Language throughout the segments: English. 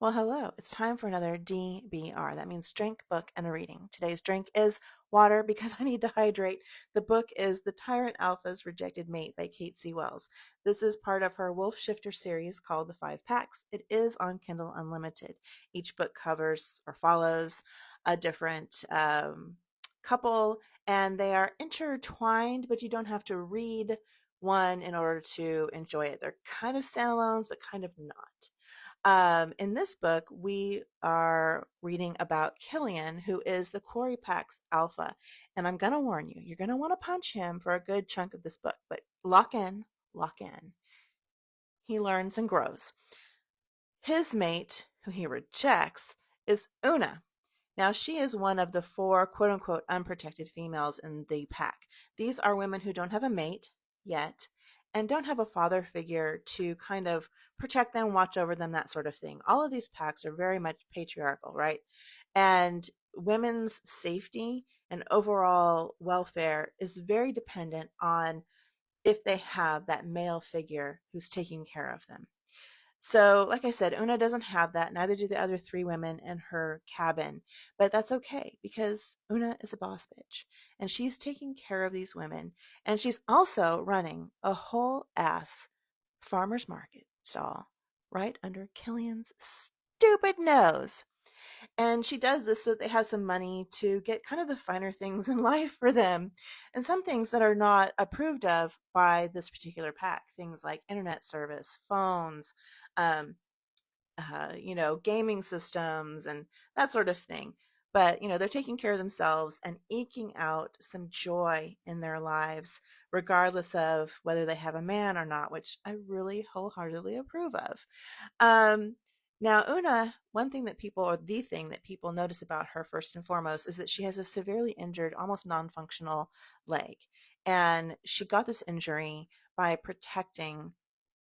Well, hello. It's time for another DBR. That means drink, book, and a reading. Today's drink is water because I need to hydrate. The book is The Tyrant Alpha's Rejected Mate by Cate C. This is part of her Wolf Shifter series called The Five Packs. It is on Kindle Unlimited. Each book covers or follows a different couple, and they are intertwined, but you don't have to read one in order to enjoy it. They're kind of standalones, but kind of not. In this book, we are reading about Killian, who is the Quarry Pack's alpha. And I'm going to warn you, you're going to want to punch him for a good chunk of this book, but lock in, lock in. He learns and grows. His mate, who he rejects, is Una. Now, she is one of the four quote unquote unprotected females in the pack. These are women who don't have a mate yet and don't have a father figure to kind of protect them, watch over them, that sort of thing. All of these packs are very much patriarchal, right? And women's safety and overall welfare is very dependent on if they have that male figure who's taking care of them. So, like I said, Una doesn't have that. Neither do the other three women in her cabin. But that's okay because Una is a boss bitch and she's taking care of these women. And she's also running a whole ass farmer's market stall right under Killian's stupid nose. And she does this so that they have some money to get kind of the finer things in life for them and some things that are not approved of by this particular pack. Things like internet service, phones, um, gaming systems and that sort of thing. But, they're taking care of themselves and eking out some joy in their lives, regardless of whether they have a man or not, which I really wholeheartedly approve of. Um, Now, Una, one thing that people, or the thing that people notice about her first and foremost, is that she has a severely injured, almost non functional leg. And she got this injury by protecting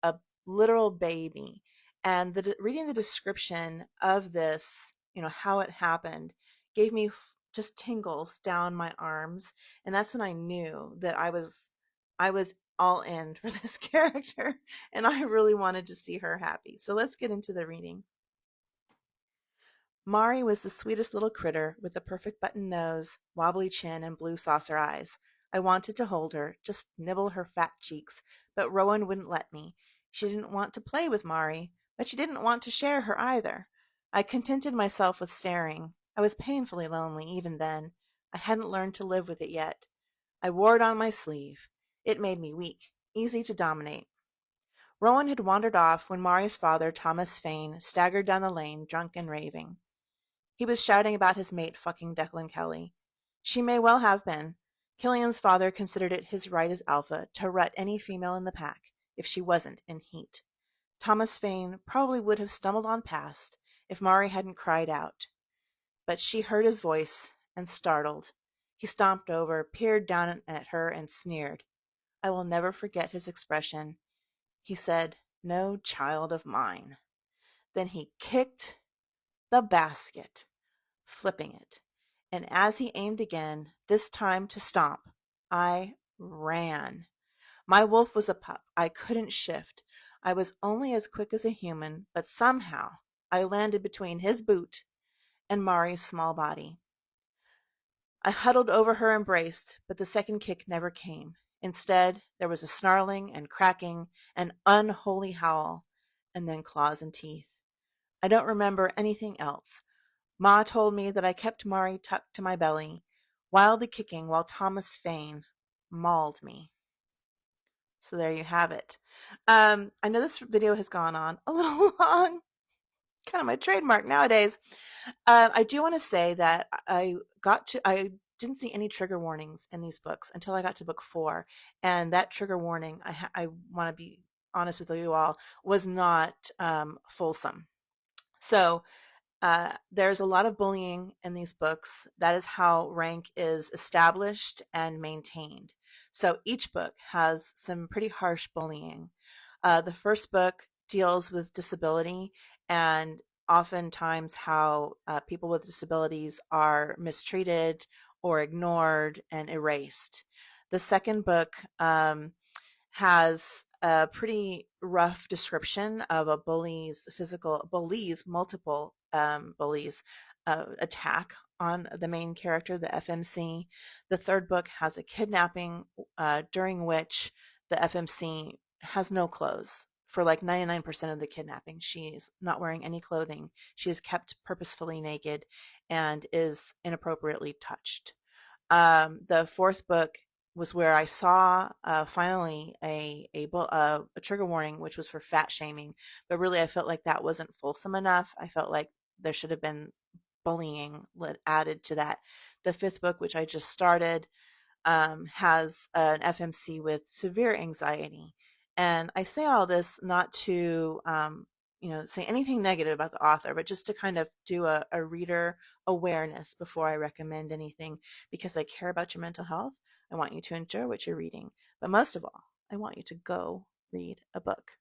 a literal baby. And reading the description of this, how it happened, gave me just tingles down my arms. And that's when I knew that I was all in for this character and I really wanted to see her happy. So let's get into the reading. Mari was the sweetest little critter with a perfect button nose, wobbly chin, and blue saucer eyes. I wanted to hold her, just nibble her fat cheeks, but Rowan wouldn't let me. She didn't want to play with Mari, but she didn't want to share her either. I contented myself with staring. I was painfully lonely even then. I hadn't learned to live with it yet. I wore it on my sleeve. It made me weak, easy to dominate. Rowan had wandered off when Mari's father, Thomas Fane, staggered down the lane, drunk and raving. He was shouting about his mate fucking Declan Kelly. She may well have been. Killian's father considered it his right as alpha to rut any female in the pack if she wasn't in heat. Thomas Fane probably would have stumbled on past if Mari hadn't cried out. But she heard his voice and startled. He stomped over, peered down at her, and sneered. I will never forget his expression. He said, "No child of mine." Then he kicked the basket, flipping it. And as he aimed again, this time to stomp, I ran. My wolf was a pup. I couldn't shift. I was only as quick as a human, but somehow I landed between his boot and Mari's small body. I huddled over her embraced, but the second kick never came. Instead, there was a snarling and cracking, an unholy howl, and then claws and teeth. I don't remember anything else. Ma told me that I kept Mari tucked to my belly, wildly kicking while Thomas Fane mauled me. So there you have it. I know this video has gone on a little long, kind of my trademark nowadays. I do want to say that I didn't see any trigger warnings in these books until I got to book 4, and that trigger warning, I want to be honest with you all, was not fulsome. So there's a lot of bullying in these books. That is how rank is established and maintained. So each book has some pretty harsh bullying. The first book deals with disability and oftentimes how people with disabilities are mistreated or ignored and erased. The second book has a pretty rough description of a multiple bullies attack on the main character, the FMC. The third book has a kidnapping during which the FMC has no clothes. For like 99% of the kidnapping, she's not wearing any clothing. She is kept purposefully naked and is inappropriately touched. The fourth book was where I saw finally a trigger warning, which was for fat shaming. But really, I felt like that wasn't fulsome enough. I felt like there should have been bullying added to that. The fifth book, which I just started, has an FMC with severe anxiety. And I say all this not to, say anything negative about the author, but just to kind of do a reader awareness before I recommend anything, because I care about your mental health. I want you to enjoy what you're reading. But most of all, I want you to go read a book.